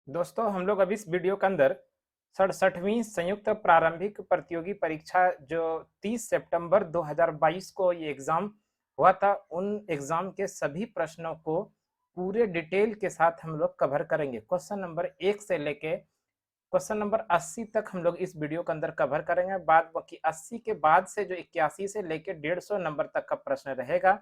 दोस्तों हम लोग अभी इस वीडियो के अंदर 67वीं संयुक्त प्रारंभिक प्रतियोगी परीक्षा जो 30 सितंबर 2022 को ये एग्जाम हुआ था, उन एग्जाम के सभी प्रश्नों को पूरे डिटेल के साथ हम लोग कवर करेंगे। क्वेश्चन नंबर 1 से लेके क्वेश्चन नंबर 80 तक हम लोग इस वीडियो के अंदर कवर करेंगे। बाद बाकी 80 के बाद से जो 81 से लेके 150 नंबर तक का प्रश्न रहेगा,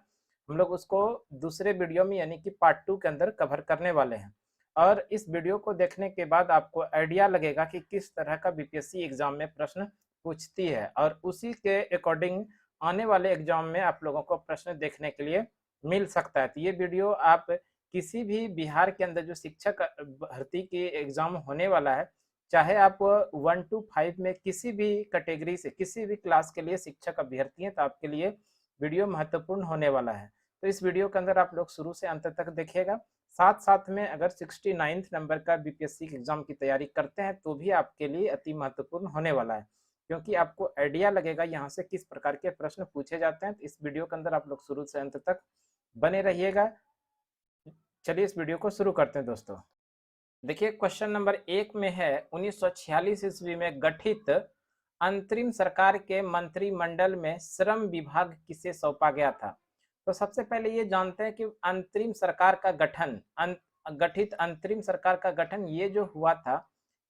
हम लोग उसको दूसरे वीडियो में यानी कि पार्ट 2 के अंदर कवर करने वाले हैं। और इस वीडियो को देखने के बाद आपको आइडिया लगेगा कि किस तरह का बीपीएससी एग्जाम में प्रश्न पूछती है, और उसी के अकॉर्डिंग आने वाले एग्जाम में आप लोगों को प्रश्न देखने के लिए मिल सकता है। तो ये वीडियो आप किसी भी बिहार के अंदर जो शिक्षक भर्ती की एग्जाम होने वाला है, चाहे आप 1 to 5 में किसी भी कैटेगरी से किसी भी क्लास के लिए शिक्षक अभ्यर्थी हैं, तो आपके लिए वीडियो महत्वपूर्ण होने वाला है। तो इस वीडियो के अंदर आप लोग शुरू से अंत तक देखिएगा। साथ साथ में अगर 69th नंबर का बीपीएससी एग्जाम की तैयारी करते हैं तो भी आपके लिए अति महत्वपूर्ण होने वाला है, क्योंकि आपको आइडिया लगेगा यहाँ से किस प्रकार के प्रश्न पूछे जाते हैं। तो इस वीडियो के अंदर आप लोग शुरू से अंत तक बने रहिएगा। चलिए इस वीडियो को शुरू करते हैं दोस्तों। देखिए क्वेश्चन नंबर 1 में है 1946 ईस्वी में गठित अंतरिम सरकार के मंत्रिमंडल में श्रम विभाग किसे सौंपा गया था। तो सबसे पहले ये जानते हैं कि अंतरिम सरकार का गठन गठित अंतरिम सरकार का गठन ये जो हुआ था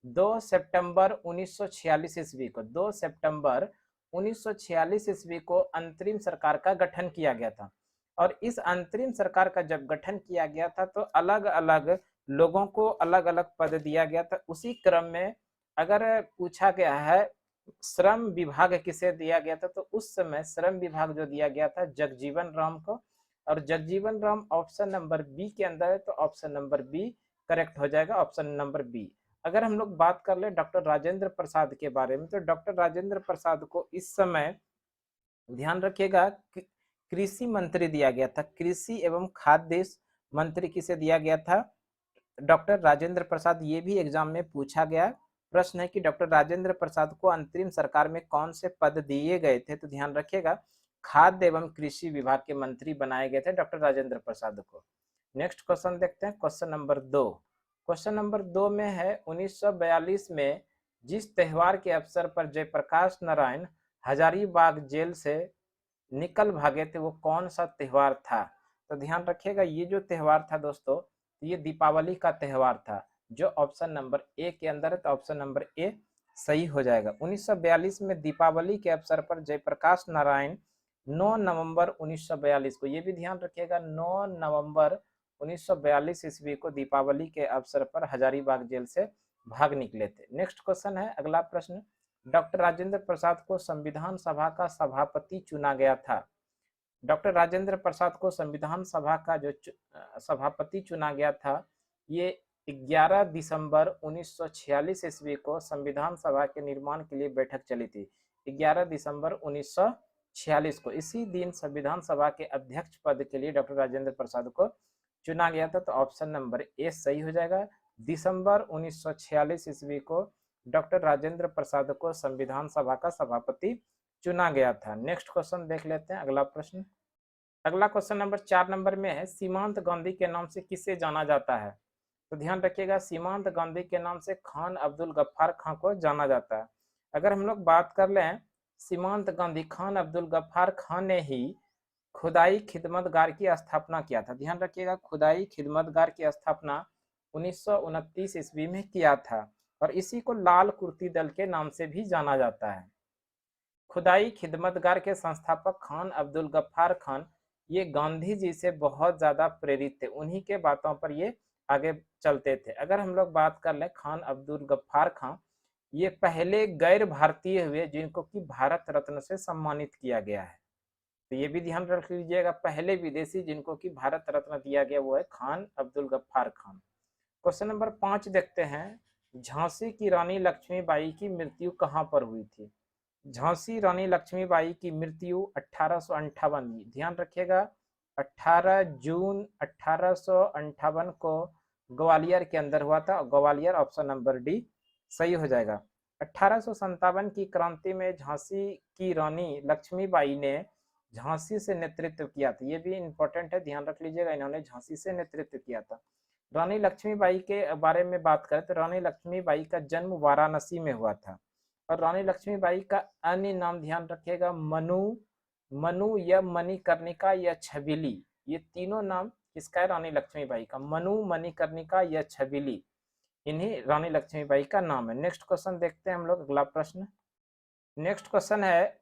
2 सितंबर 1946 ईस्वी को। 2 सितंबर 1946 ईस्वी को अंतरिम सरकार का गठन किया गया था। और इस अंतरिम सरकार का जब गठन किया गया था तो अलग अलग लोगों को अलग अलग पद दिया गया था। उसी क्रम में अगर पूछा गया है श्रम विभाग किसे दिया गया था, तो उस समय श्रम विभाग जो दिया गया था जगजीवन राम को। और Jagjivan Ram option number B के अंदर है, तो ऑप्शन नंबर बी करेक्ट हो जाएगा, ऑप्शन नंबर बी। अगर हम लोग बात कर ले डॉक्टर राजेंद्र प्रसाद के बारे में, तो डॉक्टर राजेंद्र प्रसाद को इस समय ध्यान रखिएगा कृषि मंत्री दिया गया था। कृषि एवं खाद्य मंत्री किसे दिया गया था, डॉक्टर राजेंद्र प्रसाद। ये भी एग्जाम में पूछा गया प्रश्न है कि डॉक्टर राजेंद्र प्रसाद को अंतरिम सरकार में कौन से पद दिए गए थे, तो ध्यान रखिएगा खाद्य एवं कृषि विभाग के मंत्री बनाए गए थे डॉक्टर राजेंद्र प्रसाद को। नेक्स्ट क्वेश्चन देखते हैं, क्वेश्चन नंबर 2। क्वेश्चन नंबर 2 में है 1942 में जिस त्योहार के अवसर पर जयप्रकाश नारायण हजारीबाग जेल से निकल भागे थे वो कौन सा त्योहार था। तो ध्यान रखिएगा ये जो त्योहार था दोस्तों, ये दीपावली का त्योहार था, जो ऑप्शन नंबर ए के अंदर है, तो ऑप्शन नंबर ए सही हो जाएगा। 1942 में दीपावली के अवसर पर जयप्रकाश नारायण 9 नवंबर 1942 को, ये भी ध्यान रखिएगा 9 नवंबर 1942 ईस्वी को दीपावली के अवसर पर हजारीबाग जेल से भाग निकले थे। नेक्स्ट क्वेश्चन है अगला प्रश्न, डॉक्टर राजेंद्र प्रसाद को संविधान सभा का सभापति चुना गया था। डॉक्टर राजेंद्र प्रसाद को संविधान सभा का जो सभापति चुना गया था, ये 11 दिसंबर 1946 ईस्वी को संविधान सभा के निर्माण के लिए बैठक चली थी। 11 दिसंबर 1946 को इसी दिन संविधान सभा के अध्यक्ष पद के लिए डॉक्टर राजेंद्र प्रसाद को चुना गया था, तो ऑप्शन नंबर ए सही हो जाएगा। दिसंबर 1946 ईस्वी को डॉक्टर राजेंद्र प्रसाद को संविधान सभा का सभापति चुना गया था। नेक्स्ट क्वेश्चन देख लेते हैं अगला प्रश्न। अगला क्वेश्चन नंबर 4 नंबर में है सीमांत गांधी के नाम से किसे जाना जाता है। तो ध्यान रखिएगा सीमांत गांधी के नाम से खान अब्दुल गफ्फार खां को जाना जाता है। अगर हम लोग बात कर लें सीमांत गांधी खान अब्दुल गफ्फार खां ने ही खुदाई खिदमतगार की स्थापना किया था। ध्यान रखिएगा खुदाई खिदमतगार की स्थापना 1929 ईस्वी में किया था, और इसी को लाल कुर्ती दल के नाम से भी जाना जाता है। खुदाई खिदमतगार के संस्थापक खान अब्दुल गफ्फार खान ये गांधी जी से बहुत ज्यादा प्रेरित थे, उन्हीं के बातों पर ये आगे चलते थे। अगर हम लोग बात कर लें खान अब्दुल गफ्फार खान, ये पहले गैर भारतीय हुए जिनको कि भारत रत्न से सम्मानित किया गया है। तो ये भी ध्यान रख लीजिएगा, पहले विदेशी जिनको कि भारत रत्न दिया गया वो है खान अब्दुल गफ्फार खान। क्वेश्चन नंबर 5 देखते हैं, झांसी की रानी लक्ष्मीबाई की मृत्यु कहाँ पर हुई थी। झांसी रानी लक्ष्मीबाई की मृत्यु 1858, ध्यान रखिएगा 18 जून 1858 को ग्वालियर के अंदर हुआ था। ग्वालियर ऑप्शन नंबर डी सही हो जाएगा। 1857 की क्रांति में झांसी की रानी लक्ष्मीबाई ने झांसी से नेतृत्व किया था, ये भी इंपॉर्टेंट है, ध्यान रख लीजिएगा, इन्होंने झांसी से नेतृत्व किया था। रानी लक्ष्मीबाई के बारे में बात करें तो रानी लक्ष्मीबाई का जन्म वाराणसी में हुआ था। और रानी लक्ष्मीबाई का अन्य नाम ध्यान रखिएगा, मनु, मनु या मणिकर्णिका या छबीली। ये तीनों नाम किसका है? रानी लक्ष्मीबाई का। मनु, मणिकर्णिका या छबीली, इन्हीं रानी लक्ष्मीबाई का नाम है। नेक्स्ट क्वेश्चन देखते हैं हम लोग, अगला प्रश्न। नेक्स्ट क्वेश्चन है,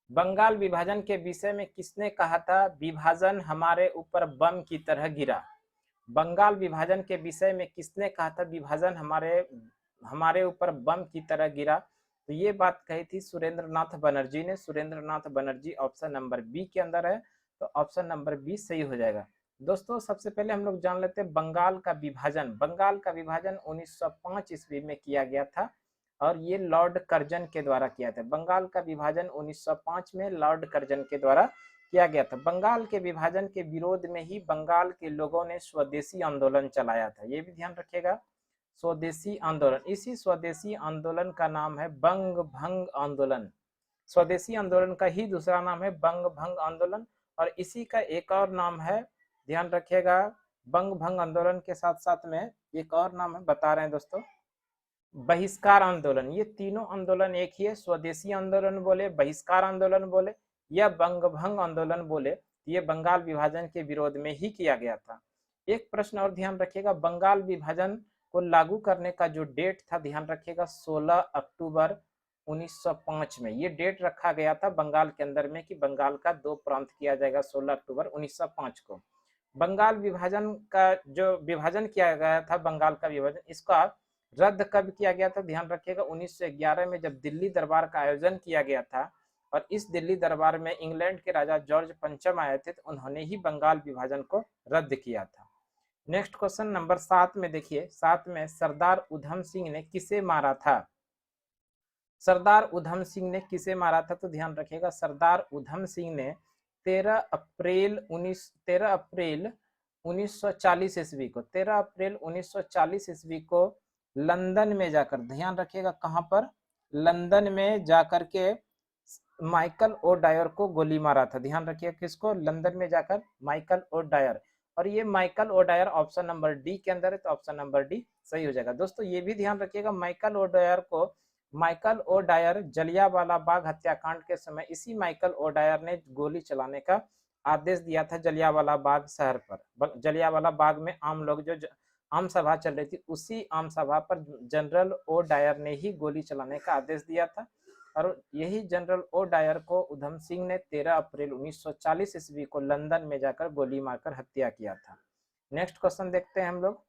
बंगाल विभाजन के विषय में किसने कहा था विभाजन हमारे ऊपर बम की तरह गिरा? बंगाल विभाजन के विषय में किसने कहा था विभाजन हमारे ऊपर बम की तरह गिरा? तो ये बात कही थी सुरेंद्रनाथ बनर्जी ने। Surendranath Banerjee option number B के अंदर है, तो ऑप्शन नंबर बी सही हो जाएगा। दोस्तों सबसे पहले हम लोग जान लेते हैं बंगाल का विभाजन। बंगाल का विभाजन 1905 ईस्वी में किया गया था और ये लॉर्ड कर्जन के द्वारा किया था। बंगाल का विभाजन 1905 में लॉर्ड कर्जन के द्वारा किया गया था। बंगाल के विभाजन के विरोध में ही बंगाल के लोगों ने स्वदेशी आंदोलन चलाया था, ये भी ध्यान रखिएगा, स्वदेशी आंदोलन। इसी स्वदेशी आंदोलन का नाम है बंग भंग आंदोलन। स्वदेशी आंदोलन का ही दूसरा नाम है बंग भंग आंदोलन, और इसी का एक और नाम है, ध्यान रखिएगा, बंग भंग आंदोलन के साथ साथ में एक और नाम है, बता रहे हैं दोस्तों, बहिष्कार आंदोलन। ये तीनों आंदोलन एक ही है, स्वदेशी आंदोलन बोले, बहिष्कार आंदोलन बोले या बंग भंग आंदोलन बोले, ये बंगाल विभाजन के विरोध में ही किया गया था। एक प्रश्न और ध्यान रखिएगा, बंगाल विभाजन को लागू करने का जो डेट था ध्यान रखिएगा 16 अक्टूबर 1905 में ये डेट रखा गया था बंगाल के अंदर में कि बंगाल का 2 प्रांत किया जाएगा 16 अक्टूबर 1905 को। बंगाल विभाजन का जो विभाजन किया गया था, बंगाल का विभाजन, इसका रद्द कब किया गया था? ध्यान रखिएगा 1911 में जब दिल्ली दरबार का आयोजन किया गया था, और इस दिल्ली दरबार में इंग्लैंड के राजा जॉर्ज पंचम आए थे, तो उन्होंने ही बंगाल विभाजन को रद्द किया था। नेक्स्ट क्वेश्चन नंबर 7 में देखिए, 7 में सरदार उधम सिंह ने किसे मारा था? सरदार उधम सिंह ने किसे मारा था? तो ध्यान रखिएगा, सरदार उधम सिंह ने 13 अप्रैल 1940 ईस्वी को, 13 अप्रैल 1940 ईस्वी को लंदन में जाकर, ध्यान रखिएगा कहां पर? लंदन में जाकर के माइकल ओ डायर को गोली मारा था। ध्यान रखिए किसको? लंदन में जाकर माइकल ओ डायर। और ये Michael O'Dwyer option number D के अंदर है, तो ऑप्शन नंबर डी सही हो जाएगा। दोस्तों ये भी ध्यान रखिएगा, Michael O Dyer Jallianwala Bagh हत्याकांड के समय इसी माइकल ओ डायर ने गोली चलाने का आदेश दिया था जलियांवाला बाग शहर पर। जलियांवाला बाग में आम लोग जो आम सभा चल रही थी, उसी आम सभा पर जनरल ओ डायर ने ही गोली चलाने का आदेश दिया था, और यही जनरल ओ डायर को उधम सिंह ने 13 अप्रैल 1940 ईस्वी को लंदन में जाकर गोली मारकर हत्या किया था। नेक्स्ट क्वेश्चन देखते हैं हम लोग।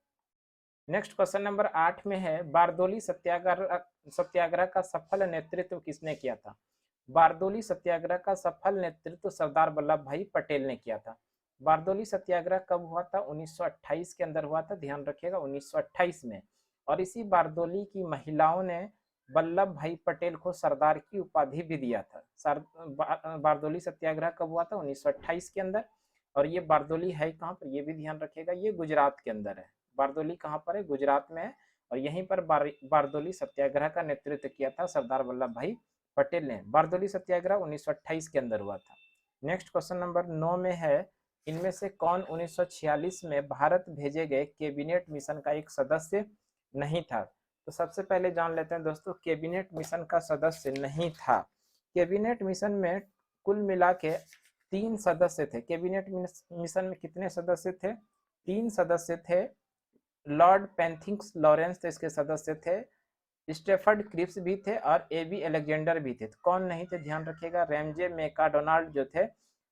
नेक्स्ट क्वेश्चन नंबर 8 में है, बारदोली सत्याग्रह का सफल नेतृत्व किसने किया था? बारदोली सत्याग्रह का सफल नेतृत्व सरदार वल्लभ भाई पटेल ने किया था। बारदोली सत्याग्रह कब हुआ था? 1928 के अंदर हुआ था, ध्यान रखिएगा 1928 में। और इसी बारदोली की महिलाओं ने वल्लभ भाई पटेल को सरदार की उपाधि भी दिया था। बारदोली सत्याग्रह कब हुआ था? 1928 के अंदर। और ये बारदोली है कहाँ पर? ये भी ध्यान रखिएगा, ये गुजरात के अंदर है। बारदोली कहाँ पर है? गुजरात में है, और यहीं पर बारदोली सत्याग्रह का नेतृत्व किया था सरदार वल्लभ भाई पटेल ने। बारदोली सत्याग्रह 1928 के अंदर हुआ था। नेक्स्ट क्वेश्चन नंबर 9 में है, इनमें से कौन 1946 में भारत भेजे गए कैबिनेट मिशन का एक सदस्य नहीं था? तो सबसे पहले जान लेते हैं दोस्तों, कैबिनेट मिशन का सदस्य नहीं था। कैबिनेट मिशन में कुल मिला के 3 सदस्य थे। कैबिनेट मिशन में कितने सदस्य थे? 3 सदस्य थे। लॉर्ड पेंथिंग्स लॉरेंस तो इसके सदस्य थे, स्टेफर्ड क्रिप्स भी थे, और एबी अलेक्जेंडर भी थे। तो कौन नहीं थे? ध्यान रखिएगा, रैमजे मैकडोनाल्ड जो थे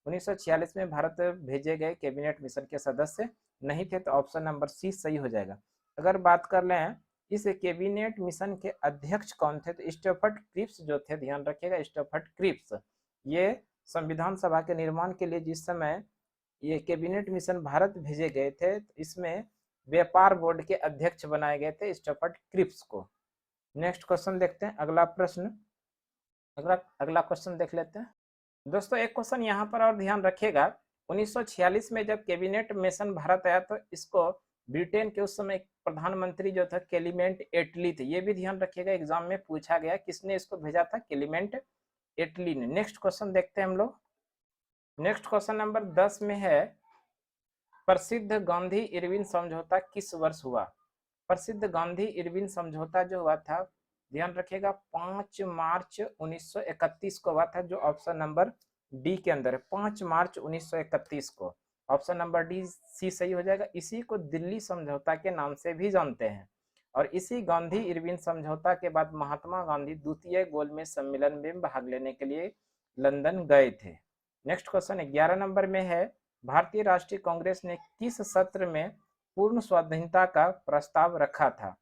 1946 में भारत भेजे गए कैबिनेट मिशन के सदस्य नहीं थे, तो ऑप्शन नंबर सी सही हो जाएगा। अगर बात कर लें इस कैबिनेट मिशन के अध्यक्ष कौन थे, तो स्टेफर्ड क्रिप्स जो थे, ध्यान रखिएगा स्टेफर्ड क्रिप्स। ये संविधान सभा के निर्माण के लिए जिस समय ये कैबिनेट मिशन भारत भेजे गए थे, तो इसमें व्यापार बोर्ड के अध्यक्ष बनाए गए थे स्टेफर्ड क्रिप्स को। नेक्स्ट क्वेश्चन देखते हैं, अगला प्रश्न, अगला क्वेश्चन देख लेते हैं। दोस्तों एक क्वेश्चन यहाँ पर और ध्यान रखिएगा, 1946 में जब कैबिनेट मिशन भारत आया तो इसको ब्रिटेन के उस समय प्रधानमंत्री जो था क्लेमेंट एटली थे। ये भी ध्यान रखिएगा, एग्जाम में पूछा गया किसने इसको भेजा था? क्लेमेंट एटली ने। नेक्स्ट क्वेश्चन देखते हैं हम लोग। नेक्स्ट क्वेश्चन नंबर 10 में है, प्रसिद्ध गांधी इरविन समझौता किस वर्ष हुआ? प्रसिद्ध गांधी इरविन समझौता जो हुआ था, ध्यान रखिएगा, 5 मार्च 1931 को हुआ था, जो ऑप्शन नंबर डी के अंदर है, 5 मार्च 1931 को। ऑप्शन नंबर डी सी सही हो जाएगा। इसी को दिल्ली समझौता के नाम से भी जानते हैं। और इसी गांधी इरविन समझौता के बाद महात्मा गांधी द्वितीय गोलमेज सम्मेलन में भाग लेने के लिए लंदन गए थे। नेक्स्ट क्वेश्चन 11 नंबर में है, भारतीय राष्ट्रीय कांग्रेस ने किस सत्र में पूर्ण स्वाधीनता का प्रस्ताव रखा था?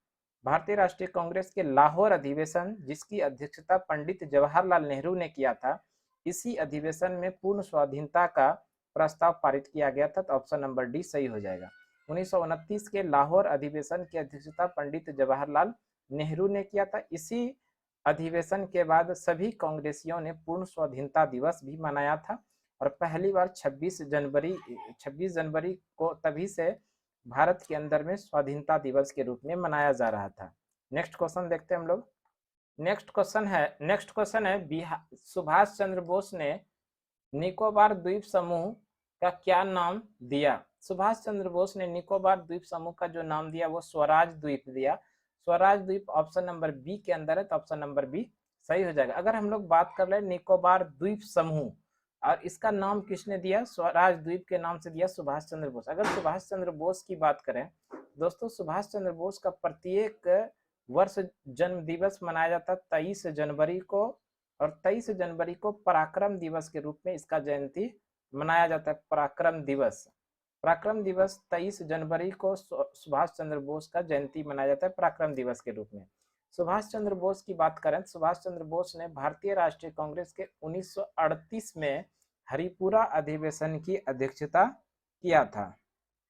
भारतीय राष्ट्रीय कांग्रेस के लाहौर अधिवेशन, जिसकी अध्यक्षता पंडित जवाहरलाल नेहरू ने किया था, इसी अधिवेशन में पूर्ण स्वाधीनता का प्रस्ताव पारित किया गया था। तो ऑप्शन नंबर डी सही हो जाएगा। 1929 के लाहौर अधिवेशन की अध्यक्षता पंडित जवाहरलाल नेहरू ने किया था। इसी अधिवेशन के बाद सभी कांग्रेसियों ने पूर्ण स्वाधीनता दिवस भी मनाया था, और पहली बार 26 जनवरी को तभी से भारत के अंदर में स्वाधीनता दिवस के रूप में मनाया जा रहा था। नेक्स्ट क्वेश्चन देखते हैं हम लोग। नेक्स्ट क्वेश्चन है सुभाष चंद्र बोस ने निकोबार द्वीप समूह का क्या नाम दिया? सुभाष चंद्र बोस ने निकोबार द्वीप समूह का जो नाम दिया वो स्वराज द्वीप दिया। स्वराज द्वीप ऑप्शन नंबर बी के अंदर है, तो ऑप्शन नंबर बी सही हो जाएगा। अगर हम लोग बात कर ले निकोबार द्वीप समूह, और इसका नाम किसने दिया? स्वराज द्वीप के नाम से दिया सुभाष चंद्र बोस। अगर सुभाष चंद्र बोस की बात करें दोस्तों, सुभाष चंद्र बोस का प्रत्येक वर्ष जन्म दिवस मनाया जाता है 23 जनवरी को, और 23 जनवरी को पराक्रम दिवस के रूप में इसका जयंती मनाया जाता है। पराक्रम दिवस 23 जनवरी को सुभाष चंद्र बोस का जयंती मनाया जाता है पराक्रम दिवस के रूप में। सुभाष चंद्र बोस की बात करें, सुभाष चंद्र बोस ने भारतीय राष्ट्रीय कांग्रेस के 1938 में हरिपुरा अधिवेशन की अध्यक्षता किया था।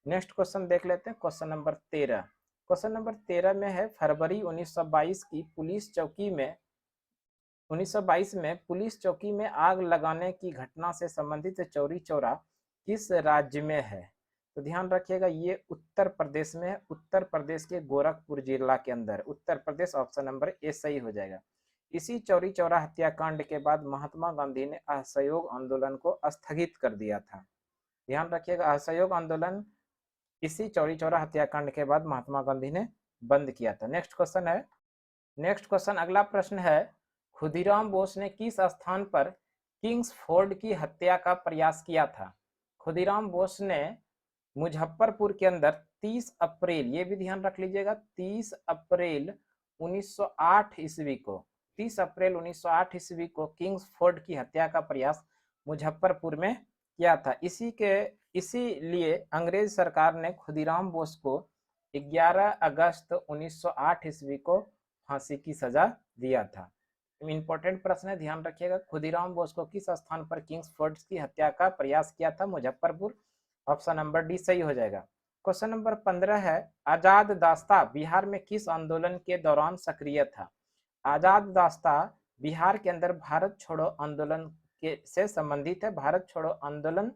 नेक्स्ट क्वेश्चन देख लेते हैं, क्वेश्चन नंबर 13। क्वेश्चन नंबर 13 में है, फरवरी 1922 की 1922 में पुलिस चौकी में आग लगाने की घटना से संबंधित चौरी चौरा किस राज्य में है? तो ध्यान रखिएगा, ये उत्तर प्रदेश में है, उत्तर प्रदेश के गोरखपुर जिला के अंदर, उत्तर प्रदेश। ऑप्शन नंबर ए सही हो जाएगा। इसी चौरी चौरा हत्याकांड के बाद महात्मा गांधी ने असहयोग आंदोलन को स्थगित कर दिया था। ध्यान रखिएगा, असहयोग आंदोलन इसी चौरी चौरा हत्याकांड के बाद महात्मा गांधी ने बंद किया था। नेक्स्ट क्वेश्चन अगला प्रश्न है, खुदीराम बोस ने किस स्थान पर किंग्सफोर्ड की हत्या का प्रयास किया था? खुदीराम बोस ने मुजफ्फरपुर के अंदर 30 अप्रैल, ये भी ध्यान रख लीजिएगा, 30 अप्रैल 1908 ईस्वी को, 30 अप्रैल 1908 ईस्वी को किंग्सफोर्ड की हत्या का प्रयास मुजफ्फरपुर में किया था। इसीलिए अंग्रेज सरकार ने खुदीराम बोस को 11 अगस्त 1908 ईस्वी को फांसी की सजा दिया था। इंपॉर्टेंट प्रश्न है, ध्यान रखिएगा। खुदीराम बोस को किस स्थान पर किंग्सफोर्ड की हत्या का प्रयास किया था? मुजफ्फरपुर। ऑप्शन नंबर डी सही हो जाएगा। क्वेश्चन नंबर 15 है, आजाद दास्ता बिहार में किस आंदोलन के दौरान सक्रिय था? आजाद दास्ता बिहार के अंदर भारत छोड़ो आंदोलन के से संबंधित है। भारत छोड़ो आंदोलन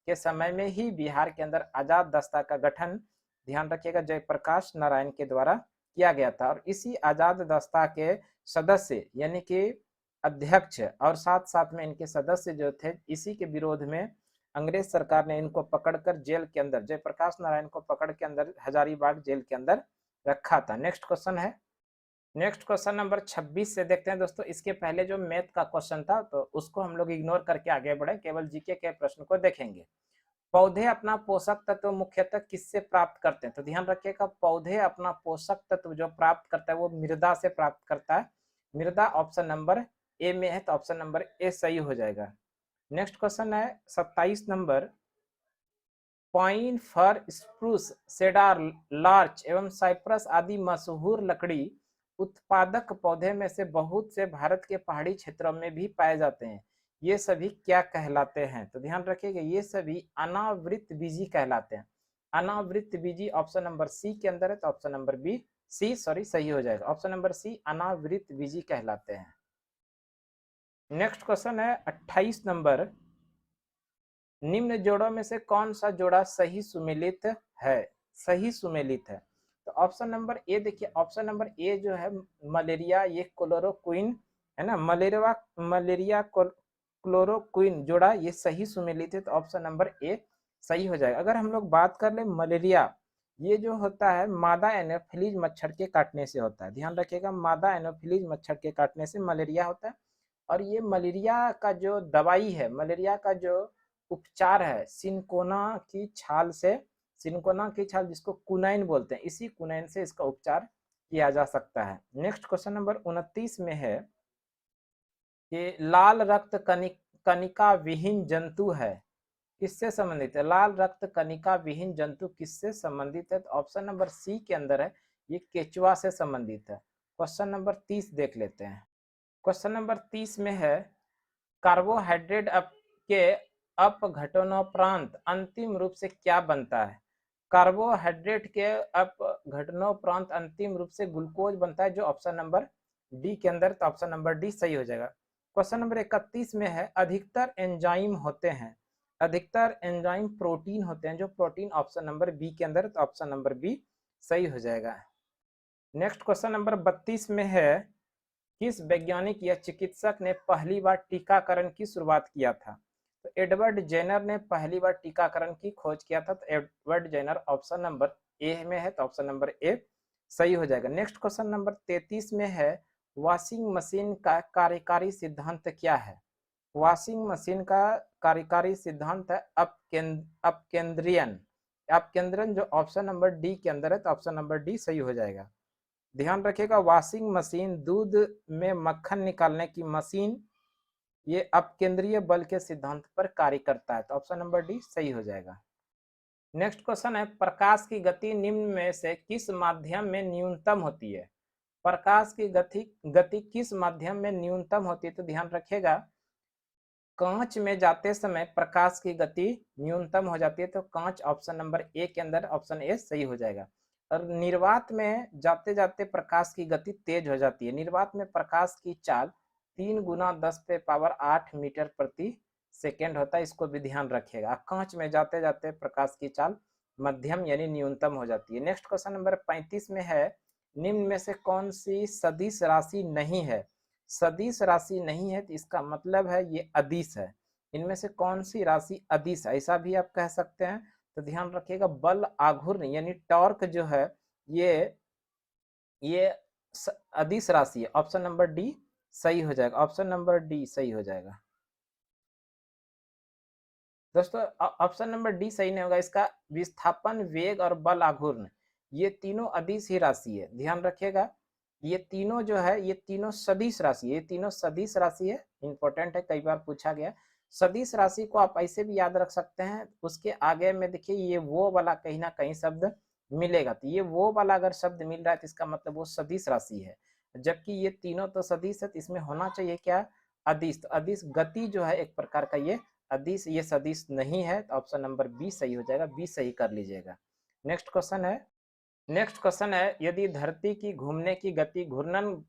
के समय में ही बिहार के अंदर आजाद दास्ता का गठन, ध्यान रखिएगा, जयप्रकाश नारायण के द्वारा किया गया था। और इसी आजाद दास्ता के सदस्य यानी कि अध्यक्ष और साथ साथ में इनके सदस्य जो थे, इसी के विरोध में अंग्रेज सरकार ने इनको पकड़कर जेल के अंदर, जयप्रकाश नारायण को पकड़ के अंदर हजारीबाग जेल के अंदर रखा था। नेक्स्ट क्वेश्चन नंबर 26 से देखते हैं दोस्तों। इसके पहले जो मैथ का क्वेश्चन था तो उसको हम लोग इग्नोर करके आगे बढ़े, केवल जीके के प्रश्न को देखेंगे। पौधे अपना पोषक तत्व मुख्यतः किससे प्राप्त करते हैं? तो ध्यान रखिएगा, पौधे अपना पोषक तत्व जो प्राप्त करता है वो मृदा से प्राप्त करता है। मृदा ऑप्शन नंबर ए में है, तो ऑप्शन नंबर ए सही हो जाएगा। नेक्स्ट क्वेश्चन है 27 नंबर, पाइन, फर, स्प्रूस, सेडार, लार्च एवं साइप्रस आदि मशहूर लकड़ी उत्पादक पौधे में से बहुत से भारत के पहाड़ी क्षेत्रों में भी पाए जाते हैं। ये सभी क्या कहलाते हैं? तो ध्यान रखिएगा, ये सभी अनावृत बीजी कहलाते हैं। अनावृत बीजी ऑप्शन नंबर सी के अंदर है, तो ऑप्शन नंबर बी सही हो जाएगा। ऑप्शन नंबर सी अनावृत बीजी कहलाते हैं। नेक्स्ट क्वेश्चन है 28 नंबर, निम्न जोड़ों में से कौन सा जोड़ा सही सुमेलित है? सही सुमेलित है, तो ऑप्शन नंबर ए देखिए, ऑप्शन नंबर ए जो है मलेरिया, ये क्लोरोक्विन है ना, मलेरिया क्लोरोक्विन जोड़ा ये सही सुमेलित है, तो ऑप्शन नंबर ए सही हो जाएगा। अगर हम लोग बात कर ले मलेरिया, ये जो होता है मादा एनोफिलीज मच्छर के काटने से होता है, ध्यान रखिएगा, मादा एनोफिलीज मच्छर के काटने से मलेरिया होता है। और ये मलेरिया का जो दवाई है, मलेरिया का जो उपचार है, सिनकोना की छाल से, सिनकोना की छाल जिसको कुनैन बोलते हैं, इसी कुनैन से इसका उपचार किया जा सकता है। नेक्स्ट क्वेश्चन नंबर 29 में है कि लाल रक्त कनिका विहीन जंतु है, किससे संबंधित है? लाल रक्त कनिका विहीन जंतु किससे संबंधित है? तो ऑप्शन नंबर सी के अंदर है, ये केचुआ से संबंधित है। क्वेश्चन नंबर 30 देख लेते हैं। क्वेश्चन नंबर 30 में है कार्बोहाइड्रेट के अपघटनोपरांत अंतिम रूप से क्या बनता है? कार्बोहाइड्रेट के अपघटनोपरांत अंतिम रूप से ग्लूकोज बनता है, जो ऑप्शन नंबर डी के अंदर, तो ऑप्शन नंबर डी सही हो जाएगा। क्वेश्चन नंबर 31 में है अधिकतर एंजाइम होते हैं, अधिकतर एंजाइम प्रोटीन होते हैं, जो प्रोटीन ऑप्शन नंबर बी के अंदर, तो ऑप्शन नंबर बी सही हो जाएगा। नेक्स्ट क्वेश्चन नंबर 32 में है किस वैज्ञानिक या चिकित्सक ने पहली बार टीकाकरण की शुरुआत किया था? तो एडवर्ड जेनर ने पहली बार टीकाकरण की खोज किया था, तो Edward Jenner option number A में है, तो ऑप्शन नंबर ए सही हो जाएगा। नेक्स्ट क्वेश्चन नंबर 33 में है वॉशिंग मशीन का कार्यकारी सिद्धांत क्या है? वॉशिंग मशीन का कार्यकारी सिद्धांत है अपकेंद्रियन, अपकेंद्रन, जो ऑप्शन नंबर डी के अंदर है, तो ऑप्शन नंबर डी सही हो जाएगा। ध्यान रखिएगा, वॉशिंग मशीन दूध में मक्खन निकालने की मशीन, ये अपकेंद्रीय बल के सिद्धांत पर कार्य करता है, तो ऑप्शन नंबर डी सही हो जाएगा। नेक्स्ट क्वेश्चन है प्रकाश की गति निम्न में से किस माध्यम में न्यूनतम होती है? प्रकाश की गति किस माध्यम में न्यूनतम होती है? तो ध्यान रखिएगा, कांच में जाते समय प्रकाश की गति न्यूनतम हो जाती है, तो कांच ऑप्शन नंबर ए के अंदर, ऑप्शन ए सही हो जाएगा। और निर्वात में जाते जाते प्रकाश की गति तेज हो जाती है। निर्वात में प्रकाश की चाल 3 गुना 10⁸ मीटर प्रति सेकेंड होता है, इसको भी ध्यान रखिएगा। कांच में जाते जाते प्रकाश की चाल मध्यम यानी न्यूनतम हो जाती है। नेक्स्ट क्वेश्चन नंबर 35 में है निम्न में से कौन सी सदिश राशि नहीं है? सदिश राशि नहीं है, तो इसका मतलब है ये अदिश है। इनमें से कौन सी राशि अदिश है, ऐसा भी आप कह सकते हैं। तो ध्यान रखिएगा, बल आघूर्ण यानी टॉर्क जो है ये अदिश राशि है, ऑप्शन नंबर डी सही हो जाएगा, ऑप्शन नंबर डी सही हो जाएगा। दोस्तों ऑप्शन नंबर डी सही नहीं होगा, इसका विस्थापन, वेग और बल आघूर्ण, ये तीनों अदिश ही राशि है। ध्यान रखिएगा, ये तीनों जो है ये तीनों सदिश राशि है, ये तीनों सदिश राशि है, इंपॉर्टेंट है, कई बार पूछा गया। सदिश राशि को आप ऐसे भी याद रख सकते हैं, उसके आगे में देखिए ये वो वाला कहीं ना कहीं शब्द मिलेगा, तो ये वो वाला अगर शब्द मिल रहा है तो इसका मतलब वो सदिश राशि है। जबकि ये तीनों तो सदिश है, तो इसमें होना चाहिए क्या? अदिश। तो अदिश गति जो है एक प्रकार का ये अदिश, ये सदिश नहीं है, तो ऑप्शन नंबर बी सही हो जाएगा, बी सही कर लीजिएगा। नेक्स्ट क्वेश्चन है, नेक्स्ट क्वेश्चन है यदि धरती की घूमने की गति घूर्णन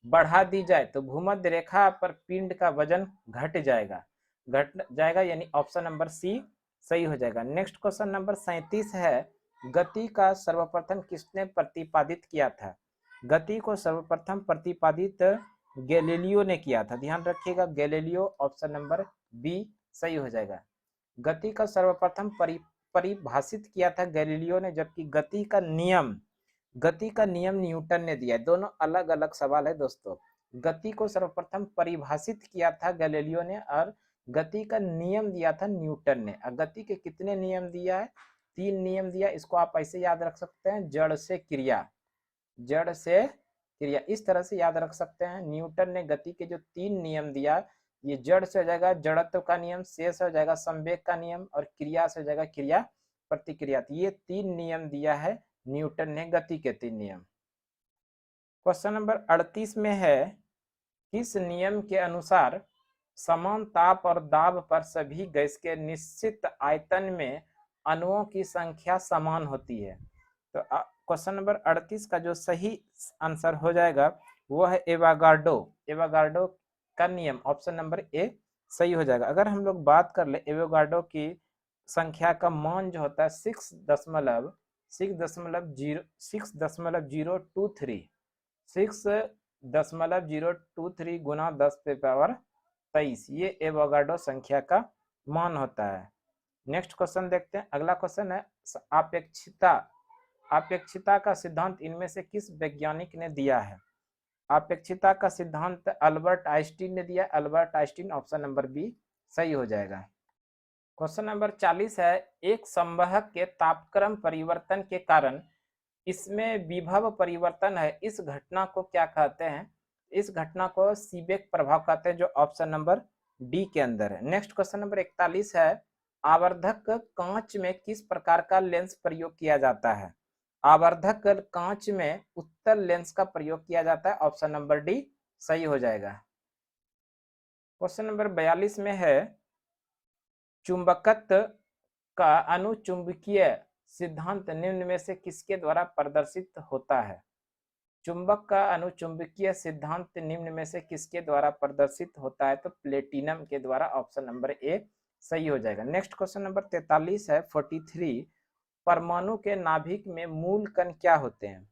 बढ़ा दी जाए तो भूमध्य रेखा पर पिंड का वजन घट जाएगा यानी ऑप्शन नंबर सी सही हो जाएगा। नेक्स्ट क्वेश्चन नंबर 37 है गति का सर्वप्रथम किसने प्रतिपादित किया था? गति को सर्वप्रथम प्रतिपादित गैलीलियो ने किया था, ध्यान रखिएगा, गैलीलियो, ऑप्शन नंबर बी सही हो जाएगा। गति का सर्वप्रथम परिभाषित किया था गैलीलियो ने, जबकि गति का नियम न्यूटन ने दिया है। दोनों अलग अलग सवाल है दोस्तों। गति को सर्वप्रथम परिभाषित किया था गैलीलियो ने और गति का नियम दिया था न्यूटन ने। गति के कितने नियम दिया है? 3 नियम दिया। इसको आप ऐसे याद रख सकते हैं, जड़ से क्रिया, जड़ से क्रिया, इस तरह से याद रख सकते हैं। न्यूटन ने गति के जो 3 नियम दिया, ये जड़ से हो जाएगा जड़त्व का नियम, शेष हो जाएगा संवेग का नियम और क्रिया से हो जाएगा क्रिया प्रतिक्रिया। ये 3 नियम दिया है न्यूटन ने, गति के 3 नियम। क्वेश्चन नंबर 38 में है किस नियम के अनुसार समान ताप और दाब पर सभी गैस के निश्चित आयतन में अणुओं की संख्या समान होती है? तो क्वेश्चन नंबर 38 का जो सही आंसर हो जाएगा वो है एवागार्डो का नियम, ऑप्शन नंबर ए सही हो जाएगा। अगर हम लोग बात कर ले एवोगार्डो की संख्या का मान जो होता है 6.023 गुना 10⁻23, ये एवोगार्डो संख्या का मान होता है। नेक्स्ट क्वेश्चन देखते हैं। अगला क्वेश्चन है अपेक्षिता। अपेक्षिता का सिद्धांत इनमें से किस वैज्ञानिक ने दिया है? अपेक्षिता का सिद्धांत अल्बर्ट आइंस्टीन ने दिया। Albert Einstein, option number B सही हो जाएगा। क्वेश्चन नंबर 40 है, एक संवहक के तापक्रम परिवर्तन के कारण इसमें विभव परिवर्तन है, इस घटना को क्या कहते हैं? इस घटना को सीबेक प्रभाव कहते हैं, जो ऑप्शन नंबर डी के अंदर है। नेक्स्ट क्वेश्चन नंबर 41 है, आवर्धक कांच में किस प्रकार का लेंस प्रयोग किया जाता है? आवर्धक कांच में उत्तल लेंस का प्रयोग किया जाता है, ऑप्शन नंबर डी सही हो जाएगा। क्वेश्चन नंबर 42 में है, चुंबकत्व का अनुचुंबकीय सिद्धांत निम्न में से किसके द्वारा प्रदर्शित होता है? चुंबक का अनुचुंबकीय सिद्धांत निम्न में से किसके द्वारा प्रदर्शित होता है? तो प्लेटिनम के द्वारा, ऑप्शन नंबर ए सही हो जाएगा। नेक्स्ट क्वेश्चन नंबर 43 है, 43, परमाणु के नाभिक में मूल कण क्या होते हैं?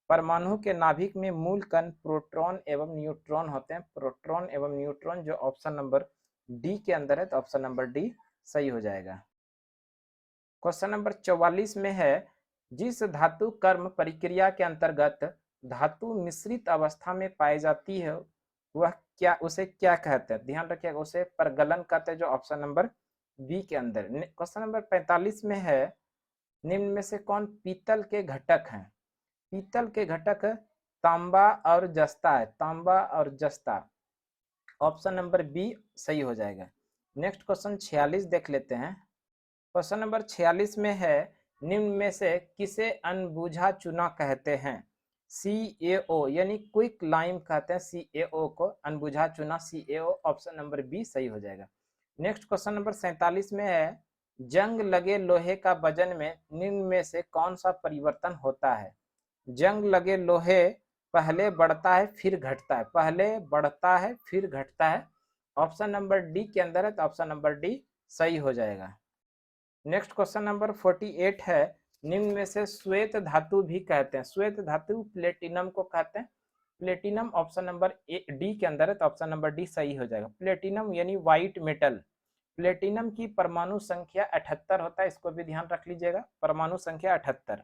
परमाणु के नाभिक में मूल कण प्रोटॉन एवं न्यूट्रॉन होते हैं। प्रोटॉन एवं न्यूट्रॉन, जो ऑप्शन नंबर डी के अंदर है, तो ऑप्शन नंबर डी सही हो जाएगा। क्वेश्चन नंबर 44 में है, जिस धातु कर्म प्रक्रिया के अंतर्गत धातु मिश्रित अवस्था में पाई जाती है वह क्या, उसे क्या कहते हैं? ध्यान रखिएगा, उसे परगलन कहते हैं, जो ऑप्शन नंबर बी के अंदर। क्वेश्चन नंबर 45 में है, निम्न में से कौन पीतल के घटक हैं? पीतल के घटक तांबा और जस्ता है। तांबा और जस्ता, ऑप्शन नंबर बी सही हो जाएगा। नेक्स्ट क्वेश्चन 46 देख लेते हैं। क्वेश्चन नंबर 46 में है, निम्न में से किसे अनबुझा चूना कहते हैं? CaO यानी क्विक लाइम कहते हैं CaO को, अनबुझा चूना CaO, ऑप्शन नंबर बी सही हो जाएगा। नेक्स्ट क्वेश्चन नंबर 47 में है, जंग लगे लोहे का वजन में निम्न में से कौन सा परिवर्तन होता है? जंग लगे लोहे पहले बढ़ता है फिर घटता है, पहले बढ़ता है फिर घटता है, ऑप्शन नंबर डी के अंदर है, तो ऑप्शन नंबर डी सही हो जाएगा। नेक्स्ट क्वेश्चन नंबर 48 है, निम्न में से श्वेत धातु भी कहते हैं। श्वेत धातु प्लेटिनम को कहते हैं। प्लेटिनम ऑप्शन नंबर डी के अंदर है, तो ऑप्शन नंबर डी सही हो जाएगा। प्लेटिनम यानी व्हाइट मेटल। प्लेटिनम की परमाणु संख्या 78 होता है, इसको भी ध्यान रख लीजिएगा, परमाणु संख्या 78।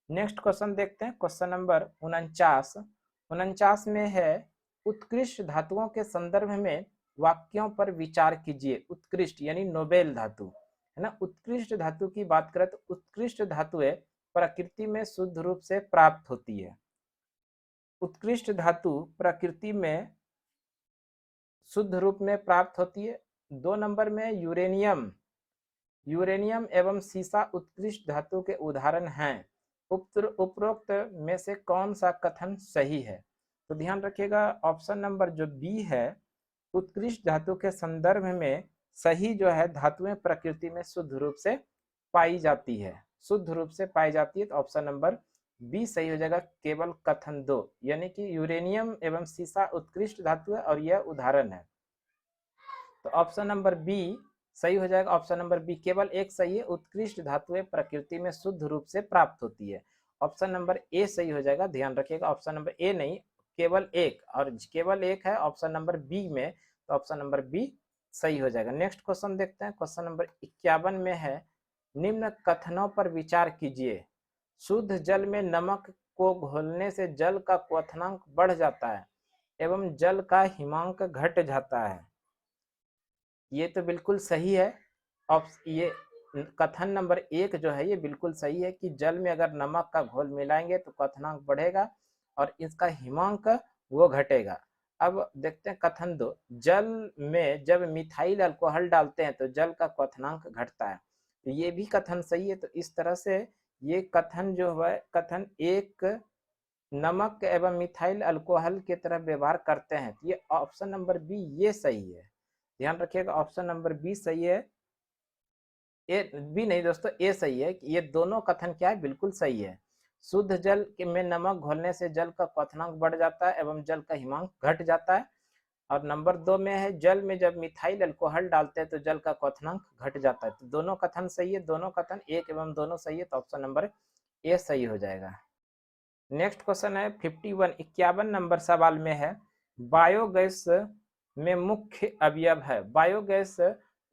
नेक्स्ट क्वेश्चन देखते हैं, क्वेश्चन नंबर 49 में है, उत्कृष्ट धातुओं के संदर्भ में वाक्यों पर विचार कीजिए। उत्कृष्ट यानी नोबेल धातु है ना। उत्कृष्ट धातु की बात करें तो उत्कृष्ट धातुएं प्रकृति में शुद्ध रूप से प्राप्त होती है। उत्कृष्ट धातु प्रकृति में शुद्ध रूप में प्राप्त होती है। 2 नंबर में यूरेनियम। यूरेनियम एवं सीसा उत्कृष्ट धातु के उदाहरण हैं। उपरोक्त में से कौन सा कथन सही है? तो ध्यान रखिएगा, ऑप्शन नंबर जो बी है, उत्कृष्ट धातु के संदर्भ में सही जो है, धातुएं प्रकृति में शुद्ध रूप से पाई जाती है, शुद्ध रूप से पाई जाती है, तो ऑप्शन नंबर बी सही हो जाएगा। केवल कथन 2 यानी कि यूरेनियम एवं सीसा उत्कृष्ट धातु है और यह उदाहरण है, तो ऑप्शन नंबर बी सही हो जाएगा। ऑप्शन नंबर बी केवल एक सही है, उत्कृष्ट धातुएं प्रकृति में शुद्ध रूप से प्राप्त होती है, ऑप्शन नंबर ए सही हो जाएगा। ध्यान रखिएगा, ऑप्शन नंबर ए नहीं, केवल एक, और केवल एक है ऑप्शन नंबर बी में, तो ऑप्शन नंबर बी सही हो जाएगा। नेक्स्ट क्वेश्चन देखते हैं, क्वेश्चन नंबर 51 में है, निम्न कथनों पर विचार कीजिए। शुद्ध जल में नमक को घोलने से जल का क्वथनांक बढ़ जाता है एवं जल का हिमांक घट जाता है। ये तो बिल्कुल सही है। ये कथन नंबर 1 जो है ये बिल्कुल सही है कि जल में अगर नमक का घोल मिलाएंगे तो क्वथनांक बढ़ेगा और इसका हिमांक वो घटेगा। अब देखते हैं कथन 2, जल में जब मिथाइल अल्कोहल डालते हैं तो जल का क्वथनांक घटता है, तो ये भी कथन सही है। तो इस तरह से ये कथन जो है, कथन 1 नमक एवं मिथाइल अल्कोहल की तरह व्यवहार करते हैं, ये ऑप्शन नंबर बी ये सही है। ध्यान रखिएगा, ऑप्शन नंबर बी सही है। ए बी नहीं दोस्तों, ए सही है। ये दोनों कथन क्या है, बिल्कुल सही है। शुद्ध जल में नमक घोलने से जल का क्वथनांक बढ़ जाता है एवं जल का हिमांक घट जाता है। और नंबर 2 में है, जल में जब मिथाइल अल्कोहल डालते हैं तो जल का क्वथनांक घट जाता है। तो दोनों कथन सही है, दोनों कथन 1 एवं दोनों सही है, तो ऑप्शन नंबर ए सही हो जाएगा। नेक्स्ट क्वेश्चन है 51 नंबर सवाल में है, बायोगैस में मुख्य अवयव है। बायोगैस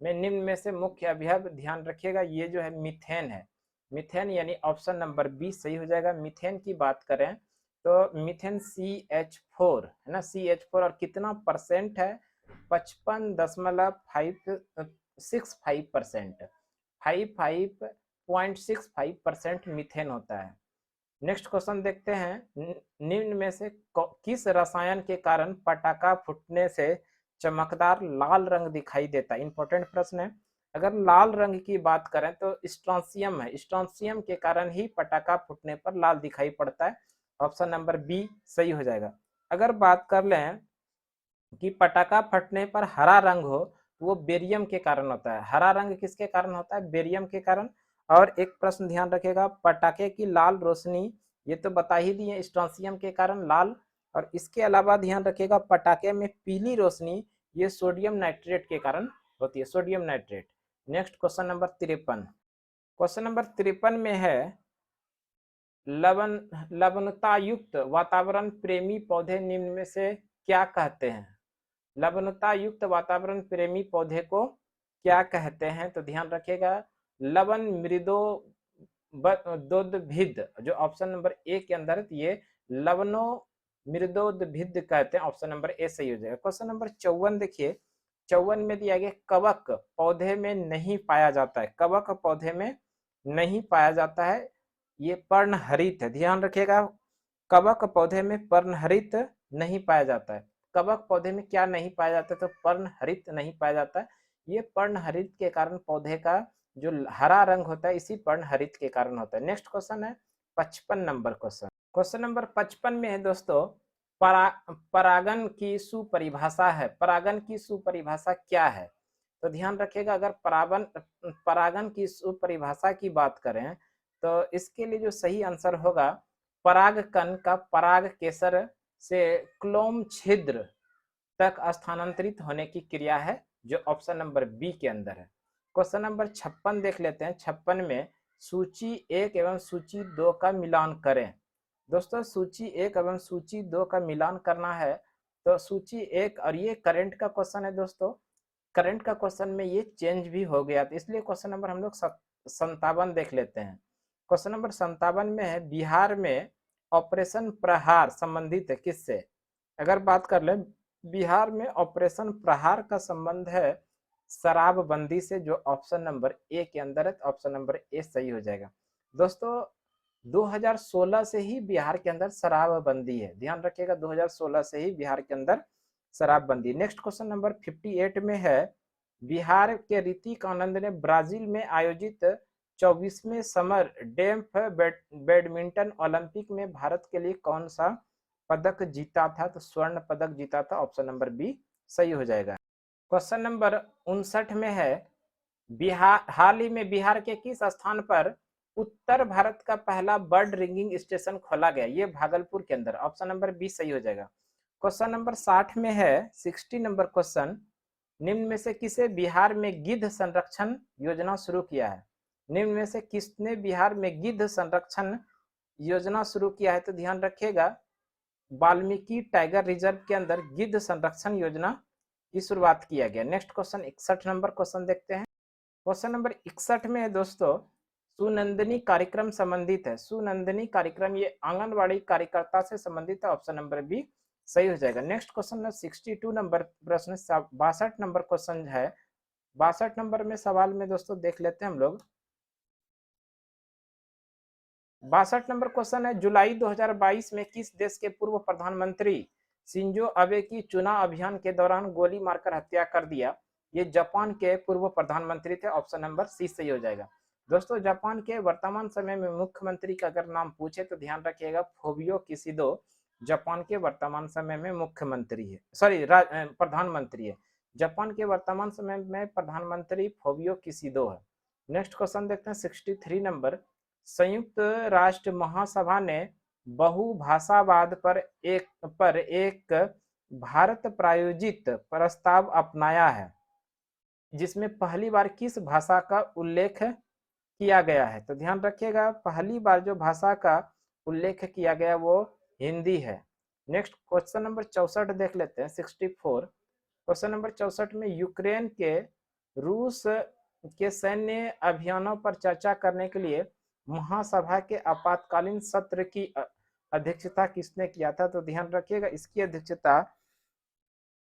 में निम्न में से मुख्य अवयव, ध्यान रखिएगा ये जो है मीथेन है, मीथेन यानी ऑप्शन नंबर बी सही हो जाएगा। मीथेन की बात करें तो मीथेन CH4 है ना, CH4, और कितना परसेंट है, 55.565%, 55.65% मीथेन होता है। नेक्स्ट क्वेश्चन देखते हैं, निम्न में से किस रसायन के कारण पटाखा फूटने से चमकदार लाल रंग दिखाई देता है। इंपॉर्टेंट प्रश्न है। अगर लाल रंग की बात करें तो स्ट्रोंसियम है, स्ट्रोंसियम के कारण ही पटाखा फूटने पर लाल दिखाई पड़ता है। ऑप्शन नंबर बी सही हो जाएगा। अगर बात कर लें कि पटाखा फटने पर हरा रंग हो तो वो बेरियम के कारण होता है। हरा रंग किसके कारण होता है, बेरियम के कारण। और एक प्रश्न ध्यान रखिएगा, पटाखे की लाल रोशनी, ये तो बता ही दिए स्ट्रोंसियम के कारण लाल, और इसके अलावा ध्यान रखिएगा पटाखे में पीली रोशनी, ये सोडियम नाइट्रेट के कारण होती है, sodium nitrate. Next question number 53, question number 53 में है लवणता युक्त वातावरण प्रेमी पौधे निम्न में से क्या कहते हैं। लवणता युक्त वातावरण प्रेमी पौधे को क्या कहते हैं, तो ध्यान रखिएगा लवन मृदो दोदभिद, जो ऑप्शन नंबर ए के अंदर है, ये लवनो मृदोदभिद कहते हैं। ऑप्शन नंबर ए सही हो जाएगा। क्वेश्चन नंबर 54 देखिए, 54 में दिया गया कवक पौधे में नहीं पाया जाता है, कवक पौधे में नहीं पाया जाता है, ये पर्णहरित है। ध्यान रखिएगा कवक पौधे में पर्णहरित नहीं पाया जाता है। कवक पौधे में क्या नहीं पाया जाता है, तो पर्णहरित नहीं पाया जाता है। ये पर्णहरित के कारण पौधे का जो हरा रंग होता है इसी पर्णहरित के कारण होता है। नेक्स्ट क्वेश्चन है 55 नंबर क्वेश्चन। क्वेश्चन नंबर 55 में है दोस्तों, परागन की सुपरिभाषा है। परागन की सुपरिभाषा क्या है, तो ध्यान रखिएगा अगर परागन की सुपरिभाषा की बात करें तो इसके लिए जो सही आंसर होगा, परागकण का पराग केसर से क्लोम छिद्र तक स्थानांतरित होने की क्रिया है, जो ऑप्शन नंबर बी के अंदर है। क्वेश्चन नंबर 56 देख लेते हैं। 56 में सूची 1 एवं सूची 2 का मिलान करें। दोस्तों सूची 1 एवं सूची 2 का मिलान करना है, तो सूची 1, और ये करंट का क्वेश्चन है दोस्तों, करंट का क्वेश्चन में ये चेंज भी हो गया, तो इसलिए क्वेश्चन नंबर हम लोग 57 देख लेते हैं। क्वेश्चन नंबर 57 में है बिहार में ऑपरेशन प्रहार संबंधित है किससे। अगर बात कर ले बिहार में ऑपरेशन प्रहार का संबंध है शराबबंदी से, जो ऑप्शन नंबर ए के अंदर है, तो ऑप्शन नंबर ए सही हो जाएगा। दोस्तों 2016 से ही बिहार के अंदर शराबबंदी है, ध्यान रखिएगा 2016 से ही बिहार के अंदर शराबबंदी। नेक्स्ट क्वेश्चन नंबर 58 में है बिहार के ऋतिक आनंद ने ब्राजील में आयोजित 24वें समर डेम्फ बैडमिंटन ओलंपिक में भारत के लिए कौन सा पदक जीता था, तो स्वर्ण पदक जीता था। ऑप्शन नंबर बी सही हो जाएगा। क्वेश्चन नंबर 59 में है बिहार, हाल ही में बिहार के किस स्थान पर उत्तर भारत का पहला बर्ड रिंगिंग स्टेशन खोला गया, ये भागलपुर के अंदर। ऑप्शन नंबर बी सही हो जाएगा। क्वेश्चन नंबर 60 में है 60 नंबर क्वेश्चन, निम्न में से किसे बिहार में गिद्ध संरक्षण योजना शुरू किया है। निम्न में से किसने बिहार में गिद्ध संरक्षण योजना शुरू किया है, तो ध्यान रखिएगा वाल्मीकि टाइगर रिजर्व के अंदर गिद्ध संरक्षण योजना की शुरुआत किया गया। नेक्स्ट क्वेश्चन 61 नंबर क्वेश्चन देखते हैं। क्वेश्चन नंबर 61 में है दोस्तों, सुनंदनी कार्यक्रम संबंधित है। सुनंदनी कार्यक्रम ये आंगनवाड़ी कार्यकर्ता से संबंधित है। ऑप्शन नंबर बी सही हो जाएगा। नेक्स्ट क्वेश्चन 62 नंबर प्रश्न, 62 नंबर क्वेश्चन है। 62 नंबर में सवाल में दोस्तों देख लेते हैं हम लोग। 62 नंबर क्वेश्चन है, जुलाई 2022 में किस देश के पूर्व प्रधानमंत्री शिंजो अबे की चुनाव अभियान के दौरान गोली मारकर हत्या कर दिया। ये जापान के पूर्व प्रधानमंत्री थे। ऑप्शन नंबर सी सही हो जाएगा। दोस्तों जापान के वर्तमान समय में मुख्यमंत्री का अगर नाम पूछे तो ध्यान रखिएगा फुमियो किशिदो जापान के वर्तमान समय में मुख्यमंत्री है, सॉरी प्रधानमंत्री है। जापान के वर्तमान समय में प्रधानमंत्री फुमियो किशिदो है। नेक्स्ट क्वेश्चन देखते हैं 63 नंबर, संयुक्त राष्ट्र महासभा ने बहुभाषावाद पर एक भारत प्रायोजित प्रस्ताव अपनाया है, जिसमें पहली बार किस भाषा का उल्लेख किया गया है, तो ध्यान रखिएगा पहली बार जो भाषा का उल्लेख किया गया वो हिंदी है। नेक्स्ट क्वेश्चन नंबर 64 देख लेते हैं 64। क्वेश्चन नंबर 64 में यूक्रेन के रूस के सैन्य अभियानों पर चर्चा करने के लिए महासभा के आपातकालीन सत्र की अध्यक्षता किसने किया था? तो ध्यान रखिएगा, इसकी अध्यक्षता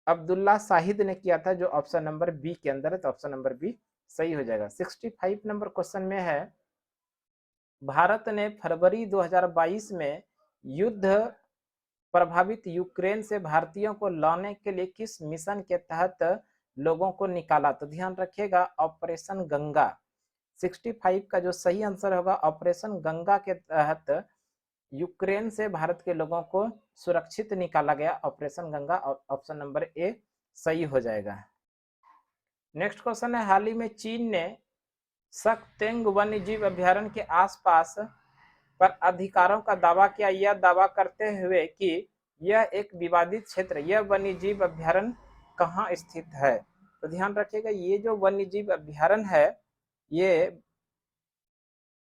अब्दुल्ला शाहिद ने किया था, जो ऑप्शन नंबर बी के अंदर है। तो ऑप्शन नंबर बी सही हो जाएगा। 65 नंबर क्वेश्चन में है, भारत ने फरवरी 2022 में युद्ध प्रभावित यूक्रेन से भारतीयों को लाने के लिए किस मिशन के तहत लोगों को निकाला? तो ध्यान रखिएगा, ऑपरेशन गंगा। 65 का जो सही आंसर होगा, ऑपरेशन गंगा के तहत यूक्रेन से भारत के लोगों को सुरक्षित निकाला गया, ऑपरेशन गंगा। ऑप्शन नंबर ए सही हो जाएगा। नेक्स्ट क्वेश्चन है, हाल ही में चीन ने सकतेंग वन्य जीव अभ्यारण्य के आसपास पर अधिकारों का दावा किया, यह दावा करते हुए कि यह एक विवादित क्षेत्र। यह वन्य जीव अभ्यारण्य कहाँ स्थित है? तो ध्यान रखिएगा, ये जो वन्य जीव अभ्यारण्य है ये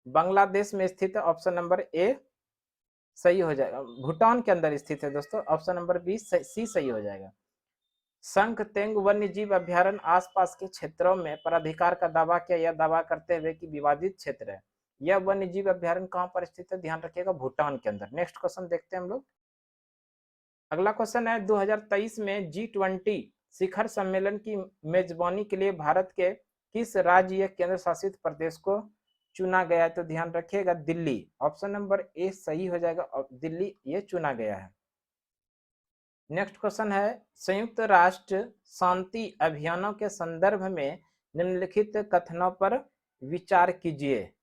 बांग्लादेश में स्थित है। ऑप्शन नंबर ए सही हो जाएगा। भूटान के अंदर स्थित है दोस्तों। ऑप्शन नंबर बी सी सही हो जाएगा। संकतेंग वन्य जीव अभ्यारण्य आसपास के क्षेत्रों में प्राधिकार का दावा किया, यह दावा करते हुए कि विवादित क्षेत्र है। यह वन्य जीव अभ्यारण्य कहां पर स्थित है? ध्यान रखिएगा, भूटान के अंदर। नेक्स्ट क्वेश्चन देखते हैं हम लोग। अगला क्वेश्चन है, 2023 में G20 शिखर सम्मेलन की मेजबानी के लिए भारत के किस राज्य या केंद्र शासित प्रदेश को चुना गया है? तो ध्यान रखिएगा, दिल्ली। ऑप्शन नंबर ए सही हो जाएगा, दिल्ली ये चुना गया है। नेक्स्ट क्वेश्चन है, संयुक्त राष्ट्र शांति अभियानों के संदर्भ में निम्नलिखित कथनों पर विचार कीजिए।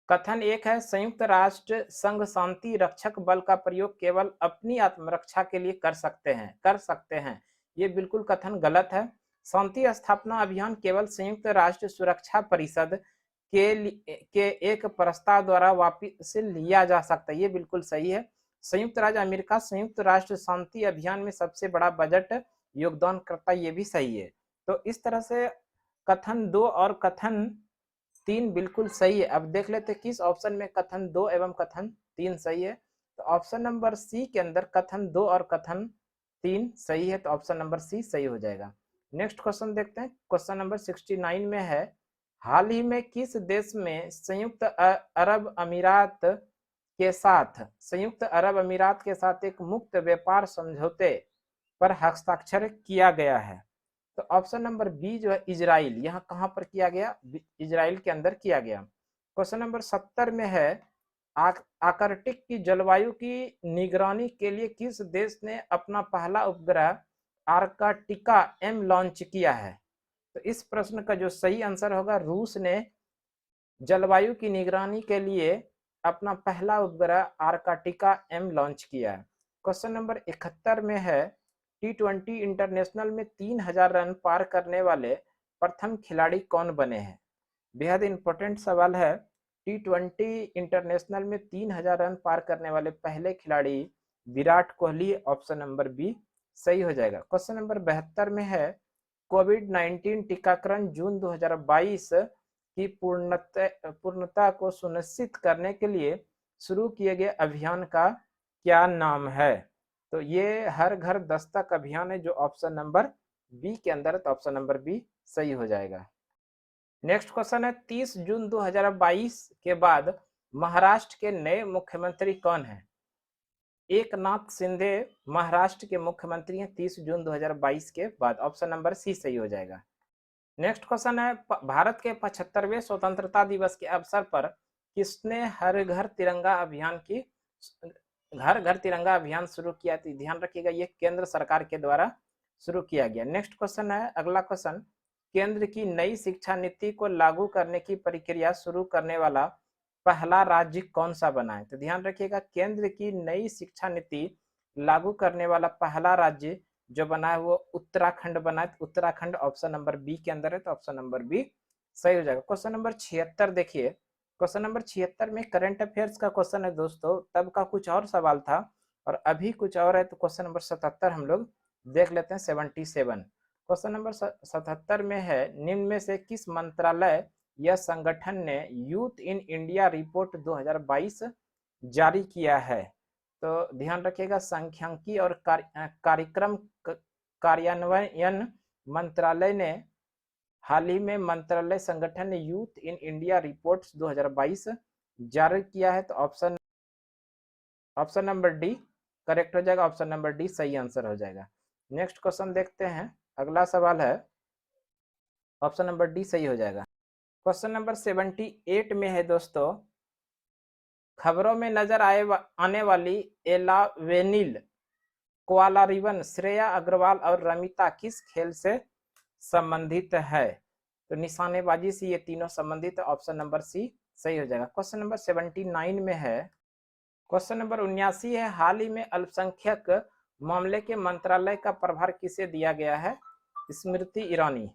कथन एक है, संयुक्त राष्ट्र संघ शांति रक्षक बल का प्रयोग केवल अपनी आत्मरक्षा के लिए कर सकते हैं। ये बिल्कुल कथन गलत है। शांति स्थापना अभियान केवल संयुक्त राष्ट्र सुरक्षा परिषद के एक प्रस्ताव द्वारा वापस लिया जा सकता है। ये बिल्कुल सही है। संयुक्त राज्य अमेरिका संयुक्त राष्ट्र शांति अभियान में सबसे बड़ा बजट योगदान करता है, ये भी सही है। तो इस तरह से कथन 2 और कथन 3 बिल्कुल सही है। अब देख लेते किस ऑप्शन में कथन 2 एवं कथन 3 सही है। तो ऑप्शन नंबर सी के अंदर कथन 2 और कथन 3 सही है, तो ऑप्शन नंबर सी सही हो जाएगा। नेक्स्ट क्वेश्चन देखते हैं। क्वेश्चन नंबर 69 में है, हाल ही में किस देश में संयुक्त अरब अमीरात के साथ एक मुक्त व्यापार समझौते पर हस्ताक्षर किया गया है? तो ऑप्शन नंबर बी जो है इजराइल। यहाँ कहां पर किया गया? इजराइल के अंदर किया गया। क्वेश्चन नंबर 70 में है, आर्कटिक की जलवायु की निगरानी के लिए किस देश ने अपना पहला उपग्रह आर्कटिका M लॉन्च किया है? तो इस प्रश्न का जो सही आंसर होगा, रूस ने जलवायु की निगरानी के लिए अपना पहला उपग्रह आर्कटिका M लॉन्च किया है। क्वेश्चन नंबर 71 में है, T20 इंटरनेशनल में 3000 रन पार करने वाले प्रथम खिलाड़ी कौन बने हैं? बेहद इंपॉर्टेंट सवाल है। T20 इंटरनेशनल में 3000 रन पार करने वाले पहले खिलाड़ी Virat Kohli. Option number B सही हो जाएगा। क्वेश्चन नंबर 72 में है, कोविड-19 टीकाकरण जून 2022 की पूर्णता को सुनिश्चित करने के लिए शुरू किए गए अभियान का क्या नाम है? तो ये हर घर दस्तक अभियान है, जो ऑप्शन नंबर बी के अंदर है, तो ऑप्शन नंबर बी सही हो जाएगा। नेक्स्ट क्वेश्चन है, 30 जून 2022 के बाद महाराष्ट्र के नए मुख्यमंत्री कौन हैं? एकनाथ शिंदे महाराष्ट्र के मुख्यमंत्री हैं 30 जून 2022 के बाद। ऑप्शन नंबर सी सही हो जाएगा। नेक्स्ट क्वेश्चन है, भारत के 75वें स्वतंत्रता दिवस के अवसर पर किसने हर घर तिरंगा अभियान शुरू किया? ध्यान रखिएगा, ये केंद्र सरकार के द्वारा शुरू किया गया। नेक्स्ट क्वेश्चन है, अगला क्वेश्चन, केंद्र की नई शिक्षा नीति को लागू करने की प्रक्रिया शुरू करने वाला पहला राज्य कौन सा बना है? तो ध्यान रखिएगा, केंद्र की नई शिक्षा नीति लागू करने वाला पहला राज्य जो बना है वो उत्तराखंड बना है। उत्तराखंड ऑप्शन नंबर बी के अंदर है, तो ऑप्शन नंबर बी सही हो जाएगा। क्वेश्चन नंबर 76 देखिए, क्वेश्चन नंबर 76 में करंट अफेयर्स का क्वेश्चन है दोस्तों। तब का कुछ और सवाल था और अभी कुछ और है, तो क्वेश्चन नंबर 77 हम लोग देख लेते हैं। 77 क्वेश्चन नंबर 77 में है, निम्न में से किस मंत्रालय या संगठन ने यूथ इन इंडिया रिपोर्ट 2022 जारी किया है? तो ध्यान रखिएगा, सांख्यिकी और कार्यक्रम कार्यान्वयन मंत्रालय ने हाल ही में मंत्रालय संगठन ने यूथ इन इंडिया रिपोर्ट्स 2022 जारी किया है। तो ऑप्शन नंबर डी करेक्ट हो जाएगा, ऑप्शन नंबर डी सही आंसर हो जाएगा। नेक्स्ट क्वेश्चन देखते हैं, अगला सवाल है, ऑप्शन नंबर डी सही हो जाएगा। क्वेश्चन नंबर 78 में है दोस्तों, खबरों में नजर आने वाली एलावेनिल, क्वालारिवन, श्रेया अग्रवाल और रमिता किस खेल से संबंधित है? तो निशानेबाजी से ये तीनों संबंधित, ऑप्शन नंबर सी सही हो जाएगा। क्वेश्चन नंबर 79 में है, क्वेश्चन नंबर 79 है, हाल ही में अल्पसंख्यक मामले के मंत्रालय का प्रभार किसे दिया गया है? स्मृति ईरानी।